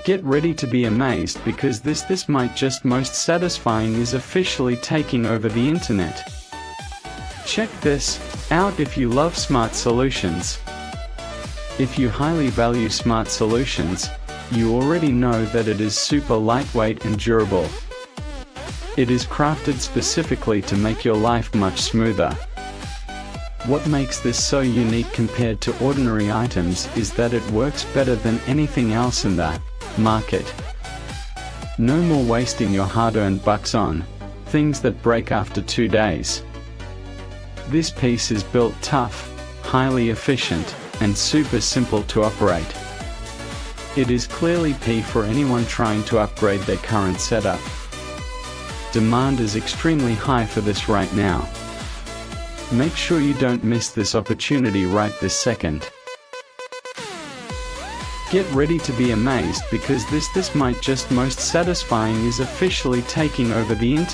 Get ready to be amazed because this might just most satisfying is officially taking over the internet. Check this out if you love smart solutions. If you highly value smart solutions, you already know that it is super lightweight and durable. It is crafted specifically to make your life much smoother. What makes this so unique compared to ordinary items is that it works better than anything else in the market. No more wasting your hard-earned bucks on things that break after 2 days. This piece is built tough, highly efficient, and super simple to operate. It is clearly P for anyone trying to upgrade their current setup. Demand is extremely high for this right now. Make sure you don't miss this opportunity right this second. Get ready to be amazed because this might just most satisfying is officially taking over the internet.